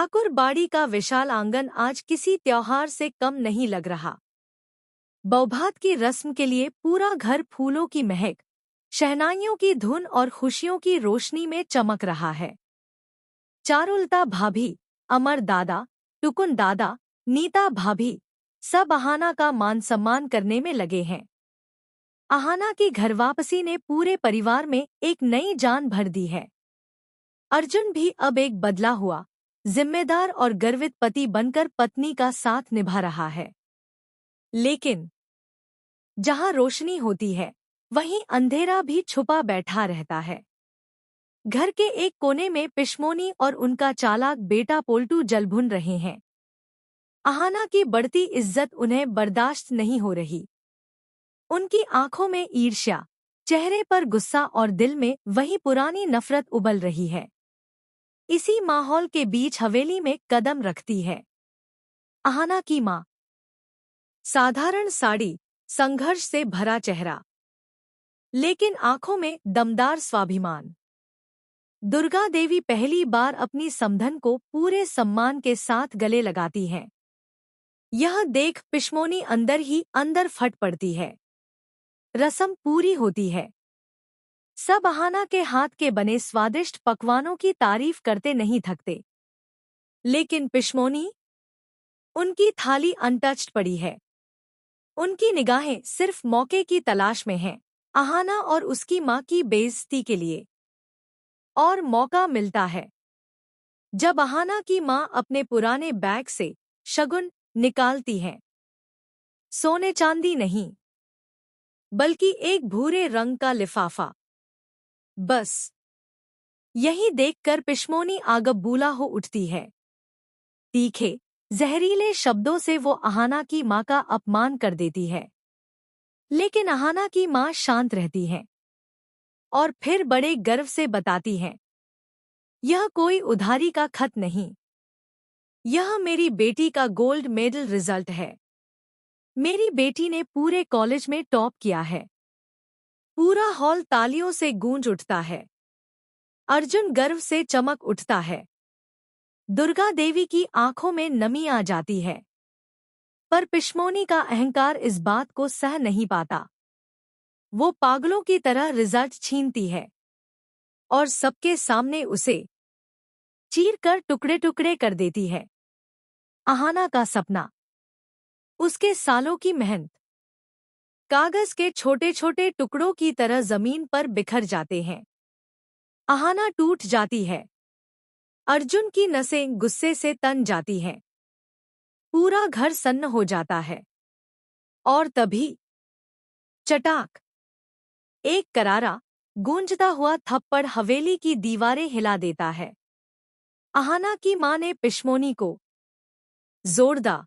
ठाकुर बाड़ी का विशाल आंगन आज किसी त्योहार से कम नहीं लग रहा। बौभात की रस्म के लिए पूरा घर फूलों की महक, शहनाइयों की धुन और खुशियों की रोशनी में चमक रहा है। चारुलता भाभी, अमर दादा, टुकुन दादा, नीता भाभी सब अहाना का मान सम्मान करने में लगे हैं। अहाना की घर वापसी ने पूरे परिवार में एक नई जान भर दी है। अर्जुन भी अब एक बदला हुआ, जिम्मेदार और गर्वित पति बनकर पत्नी का साथ निभा रहा है। लेकिन जहां रोशनी होती है, वहीं अंधेरा भी छुपा बैठा रहता है। घर के एक कोने में पिशमोनी और उनका चालाक बेटा पोल्टू जलभुन रहे हैं। अहाना की बढ़ती इज्जत उन्हें बर्दाश्त नहीं हो रही। उनकी आंखों में ईर्ष्या, चेहरे पर गुस्सा और दिल में वही पुरानी नफरत उबल रही है। इसी माहौल के बीच हवेली में कदम रखती है अहाना की मां। साधारण साड़ी, संघर्ष से भरा चेहरा, लेकिन आंखों में दमदार स्वाभिमान। दुर्गा देवी पहली बार अपनी समधन को पूरे सम्मान के साथ गले लगाती हैं। यह देख पिशमोनी अंदर ही अंदर फट पड़ती है। रस्म पूरी होती है। सब अहाना के हाथ के बने स्वादिष्ट पकवानों की तारीफ करते नहीं थकते। लेकिन पिशमोनी, उनकी थाली अनटच्ड पड़ी है। उनकी निगाहें सिर्फ मौके की तलाश में हैं, अहाना और उसकी मां की बेइज्जती के लिए। और मौका मिलता है जब अहाना की मां अपने पुराने बैग से शगुन निकालती है। सोने चांदी नहीं, बल्कि एक भूरे रंग का लिफाफा। बस यही देखकर पिशमोनी आगबूला हो उठती है। तीखे, जहरीले शब्दों से वो अहाना की मां का अपमान कर देती है। लेकिन अहाना की मां शांत रहती है और फिर बड़े गर्व से बताती है, यह कोई उधारी का खत नहीं, यह मेरी बेटी का गोल्ड मेडल रिजल्ट है। मेरी बेटी ने पूरे कॉलेज में टॉप किया है। पूरा हॉल तालियों से गूंज उठता है। अर्जुन गर्व से चमक उठता है। दुर्गा देवी की आंखों में नमी आ जाती है। पर पिशमोनी का अहंकार इस बात को सह नहीं पाता। वो पागलों की तरह रिजल्ट छीनती है और सबके सामने उसे चीर कर टुकड़े टुकड़े कर देती है। अहाना का सपना, उसके सालों की मेहनत, कागज के छोटे छोटे टुकड़ों की तरह जमीन पर बिखर जाते हैं। अहाना टूट जाती है। अर्जुन की नसें गुस्से से तन जाती हैं। पूरा घर सन्न हो जाता है। और तभी चटाक, एक करारा, गूंजता हुआ थप्पड़ हवेली की दीवारें हिला देता है। अहाना की मां ने पिशमोनी को जोरदार